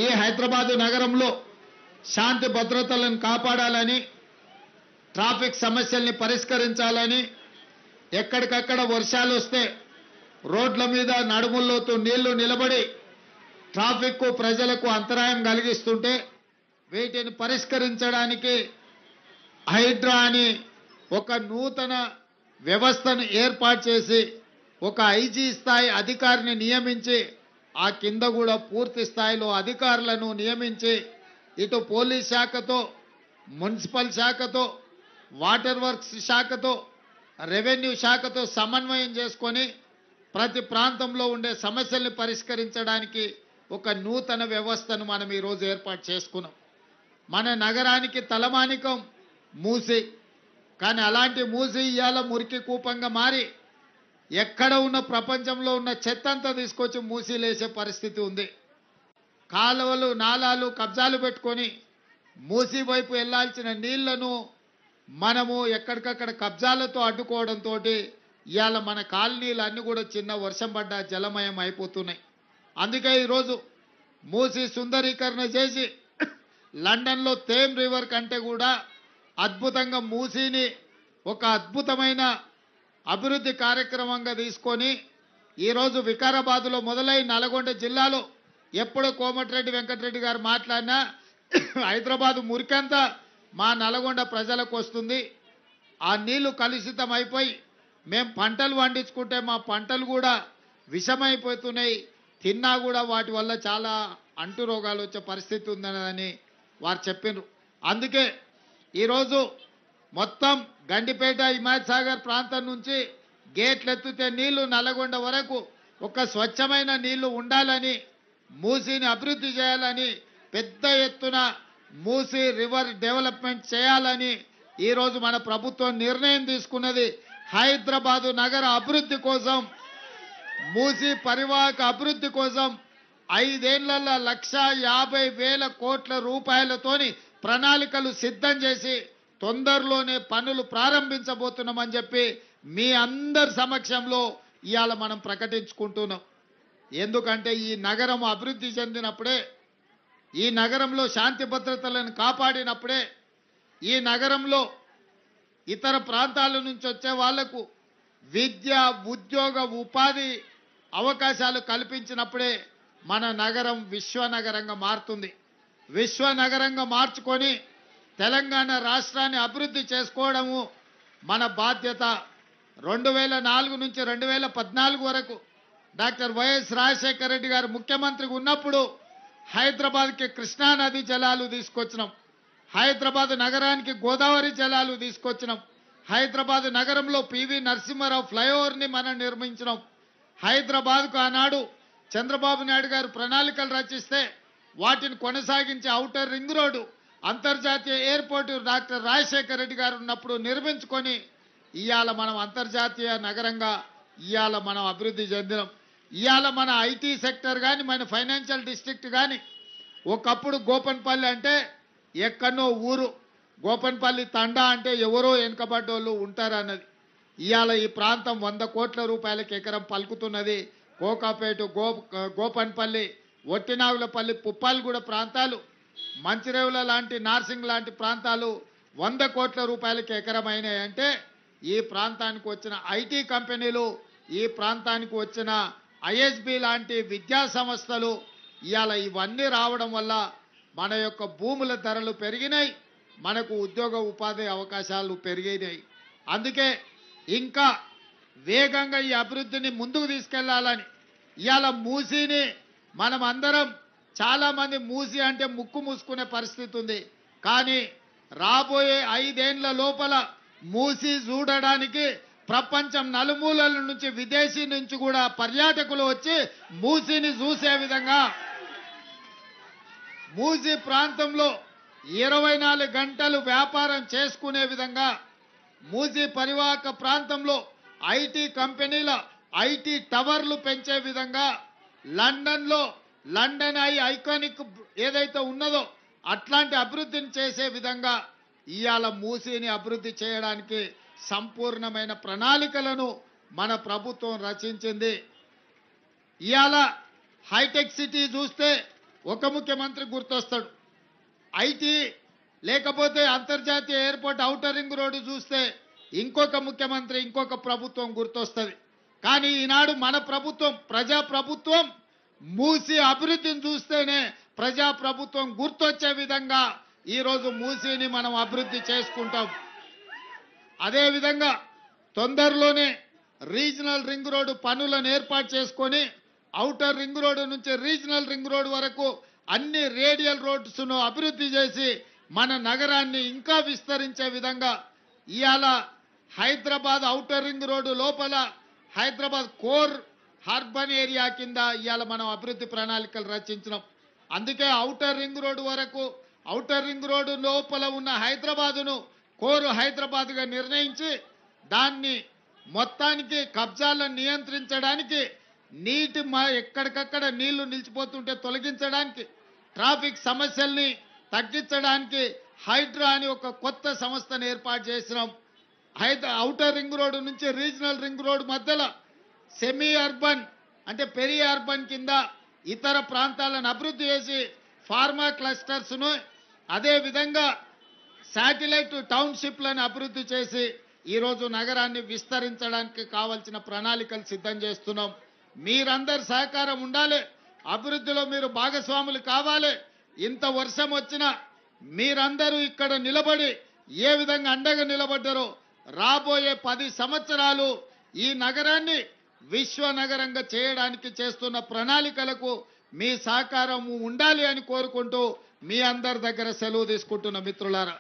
ఈ హైదరాబాదు నగరంలో శాంతి భద్రతలను కాపాడాలని, ట్రాఫిక్ సమస్యల్ని పరిష్కరించాలని, ఎక్కడికక్కడ వర్షాలు వస్తే రోడ్ల మీద నడుముల్లోతూ నీళ్లు నిలబడి ట్రాఫిక్ ప్రజలకు అంతరాయం కలిగిస్తుంటే వీటిని పరిష్కరించడానికి హైడ్రా అని ఒక నూతన వ్యవస్థను ఏర్పాటు చేసి ఒక ఐజీ స్థాయి అధికారిని నియమించి ఆ కింద కూడా పూర్తి స్థాయిలో అధికారులను నియమించి ఇటు పోలీస్ శాఖతో, మున్సిపల్ శాఖతో, వాటర్ వర్క్స్ శాఖతో, రెవెన్యూ శాఖతో సమన్వయం చేసుకొని ప్రతి ప్రాంతంలో ఉండే సమస్యల్ని పరిష్కరించడానికి ఒక నూతన వ్యవస్థను మనం ఈరోజు ఏర్పాటు చేసుకున్నాం. మన నగరానికి తలమానికం మూసి, కానీ అలాంటి మూసి ఇవాళ మురికి కూపంగా మారి ఎక్కడ ఉన్న ప్రపంచంలో ఉన్న చెత్త అంతా తీసుకొచ్చి మూసిలేసే పరిస్థితి ఉంది. కాలువలు, నాలాలు కబ్జాలు పెట్టుకొని మూసి వైపు వెళ్లాల్సిన నీళ్లను మనము ఎక్కడికక్కడ కబ్జాలతో అడ్డుకోవడంతో ఇవాళ మన కాలనీలు అన్ని కూడా చిన్న వర్షం పడ్డ జలమయం అయిపోతున్నాయి. అందుకే ఈరోజు మూసి సుందరీకరణ చేసి లండన్లో థేమ్ రివర్ కంటే కూడా అద్భుతంగా మూసిని ఒక అద్భుతమైన అభివృద్ధి కార్యక్రమంగా తీసుకొని ఈరోజు వికారాబాద్లో మొదలై నల్గొండ జిల్లాలో ఎప్పుడు కోమటిరెడ్డి వెంకటరెడ్డి గారు మాట్లాడినా హైదరాబాదు మురికంతా మా నల్గొండ ప్రజలకు వస్తుంది. ఆ నీళ్లు కలుషితం అయిపోయి మేము పంటలు పండించుకుంటే మా పంటలు కూడా విషమైపోతున్నాయి, తిన్నా కూడా వాటి వల్ల చాలా అంటు రోగాలు వచ్చే పరిస్థితి ఉందని వారు చెప్పినారు. అందుకే ఈరోజు మొత్తం గండిపేట, హిమాయత్ సాగర్ ప్రాంతం నుంచి గేట్లు ఎత్తితే నీళ్లు నల్గొండ వరకు ఒక స్వచ్ఛమైన నీళ్లు ఉండాలని, మూసీని అభివృద్ధి చేయాలని, పెద్ద ఎత్తున మూసీ రివర్ డెవలప్మెంట్ చేయాలని ఈరోజు మన ప్రభుత్వం నిర్ణయం తీసుకున్నది. హైదరాబాదు నగర అభివృద్ధి కోసం, మూసీ పరివాహక అభివృద్ధి కోసం 5 ఏళ్లలో 1,50,000 కోట్ల రూపాయలతోని ప్రణాళికలు సిద్ధం చేసి తొందరలోనే పనులు ప్రారంభించబోతున్నామని చెప్పి మీ అందరి సమక్షంలో ఇవాళ మనం ప్రకటించుకుంటున్నాం. ఎందుకంటే ఈ నగరం అభివృద్ధి చెందినప్పుడే, ఈ నగరంలో శాంతి భద్రతలను కాపాడినప్పుడే, ఈ నగరంలో ఇతర ప్రాంతాల నుంచి వచ్చే వాళ్లకు విద్య, ఉద్యోగ, ఉపాధి అవకాశాలు కల్పించినప్పుడే మన నగరం విశ్వనగరంగా మారుతుంది. విశ్వనగరంగా మార్చుకొని తెలంగాణ రాష్ట్రాన్ని అభివృద్ధి చేసుకోవడము మన బాధ్యత. 2004 నుంచి 2014 వరకు డాక్టర్ వైఎస్ రాజశేఖర రెడ్డి గారు ముఖ్యమంత్రిగా ఉన్నప్పుడు హైదరాబాద్కి కృష్ణా నది జలాలు తీసుకొచ్చినాం. హైదరాబాద్ నగరానికి గోదావరి జలాలు తీసుకొచ్చినాం. హైదరాబాద్ నగరంలో పివి నరసింహారావు ఫ్లైఓవర్ని మనం నిర్మించినాం. హైదరాబాద్కు ఆనాడు చంద్రబాబు నాయుడు గారు ప్రణాళికలు రచిస్తే వాటిని కొనసాగించే ఔటర్ రింగ్ రోడ్డు, అంతర్జాతీయ ఎయిర్పోర్టు డాక్టర్ రాజశేఖర రెడ్డి గారు ఉన్నప్పుడు నిర్మించుకొని ఇవాళ మనం అంతర్జాతీయ నగరంగా ఇవాళ మనం అభివృద్ధి చెందినాం. ఇవాళ మన ఐటీ సెక్టర్ కానీ, మన ఫైనాన్షియల్ డిస్ట్రిక్ట్ కానీ, ఒకప్పుడు గోపన్పల్లి అంటే ఎక్కడో ఊరు, గోపన్పల్లి తండా అంటే ఎవరో వెనుకబడ్డోళ్ళు ఉంటారన్నది. ఇవాళ ఈ ప్రాంతం 100 కోట్ల రూపాయలకి ఎకరం పలుకుతున్నది. కోకాపేట, గోపన్పల్లి, ఒట్టినాగులపల్లి, పుప్పాలగూడ ప్రాంతాలు, మంచిరేవుల లాంటి, నార్సింగ్ లాంటి ప్రాంతాలు 100 కోట్ల రూపాయలకి ఎకరం అయినాయంటే ఈ ప్రాంతానికి వచ్చిన ఐటీ కంపెనీలు, ఈ ప్రాంతానికి వచ్చిన ఐఎస్బి లాంటి విద్యా సంస్థలు, ఇవాళ ఇవన్నీ రావడం వల్ల మన యొక్క భూముల ధరలు పెరిగినాయి, మనకు ఉద్యోగ ఉపాధి అవకాశాలు పెరిగినాయి. అందుకే ఇంకా వేగంగా ఈ అభివృద్ధిని ముందుకు తీసుకెళ్లాలని ఇవాళ మూసీని మనం అందరం, చాలా మంది మూసీ అంటే ముక్కు మూసుకునే పరిస్థితి ఉంది. కానీ రాబోయే 5 ఏళ్ల లోపల మూసీ చూడడానికి ప్రపంచం నలుమూలల నుంచి, విదేశీ నుంచి కూడా పర్యాటకులు వచ్చి మూసీని చూసే విధంగా, మూసీ ప్రాంతంలో 24 గంటలు వ్యాపారం చేసుకునే విధంగా, మూసీ పరివాహక ప్రాంతంలో ఐటీ కంపెనీల ఐటీ టవర్లు పెంచే విధంగా, లండన్ ఐకానిక్ ఏదైతే ఉన్నదో అట్లాంటి అభివృద్ధిని చేసే విధంగా ఇవాళ మూసీని అభివృద్ధి చేయడానికి సంపూర్ణమైన ప్రణాళికలను మన ప్రభుత్వం రచించింది. ఇవాళ హైటెక్ సిటీ చూస్తే ఒక ముఖ్యమంత్రి గుర్తొస్తాడు. ఐటీ లేకపోతే అంతర్జాతీయ ఎయిర్పోర్ట్ ఔటర్ రింగ్ రోడ్డు చూస్తే ఇంకొక ముఖ్యమంత్రి ఇంకొక ప్రభుత్వం గుర్తొస్తుంది. కానీ ఈనాడు మన ప్రభుత్వం ప్రజా ప్రభుత్వం మూసి అభివృద్ధిని చూస్తేనే ప్రజా ప్రభుత్వం గుర్తొచ్చే విధంగా ఈరోజు మూసిని మనం అభివృద్ధి చేసుకుంటాం. అదేవిధంగా తొందరలోనే రీజనల్ రింగ్ రోడ్డు పనులను ఏర్పాటు చేసుకొని ఔటర్ రింగ్ రోడ్డు నుంచి రీజనల్ రింగ్ రోడ్డు వరకు అన్ని రేడియల్ రోడ్స్ను అభివృద్ధి చేసి మన నగరాన్ని ఇంకా విస్తరించే విధంగా ఇవాళ హైదరాబాద్ ఔటర్ రింగ్ రోడ్డు లోపల హైదరాబాద్ కోర్ అర్బన్ ఏరియా కింద ఇవాళ మనం అభివృద్ధి ప్రణాళికలు రచించినాం. అందుకే ఔటర్ రింగ్ రోడ్డు వరకు ఔటర్ రింగ్ రోడ్డు లోపల ఉన్న హైదరాబాదును కోరు హైదరాబాద్గా నిర్ణయించి దాన్ని మొత్తానికి కబ్జాలను నియంత్రించడానికి నీటి ఎక్కడికక్కడ నీళ్లు నిలిచిపోతుంటే తొలగించడానికి ట్రాఫిక్ సమస్యల్ని తగ్గించడానికి హైడ్రా అని ఒక కొత్త సంస్థను ఏర్పాటు చేసినాం. ఔటర్ రింగ్ రోడ్డు నుంచి రీజనల్ రింగ్ రోడ్డు మధ్యలో సెమీ అర్బన్ అంటే పెరి అర్బన్ కింద ఇతర ప్రాంతాలను అభివృద్ధి చేసి ఫార్మా క్లస్టర్స్ను అదేవిధంగా శాటిలైట్ టౌన్షిప్లను అభివృద్ధి చేసి ఈరోజు నగరాన్ని విస్తరించడానికి కావాల్సిన ప్రణాళికలు సిద్ధం చేస్తున్నాం. మీరందరి సహకారం ఉండాలి. అభివృద్ధిలో మీరు భాగస్వాములు కావాలి. ఇంత వర్షం వచ్చినా మీరందరూ ఇక్కడ నిలబడి ఏ విధంగా అండగా నిలబడ్డారో రాబోయే 10 సంవత్సరాలు ఈ నగరాన్ని విశ్వ నగరంగా చేయడానికి చేస్తున్న ప్రణాళికలకు మీ సహకారం ఉండాలి అని కోరుకుంటూ మీ అందరి దగ్గర సెలవు తీసుకుంటున్న మిత్రులారా.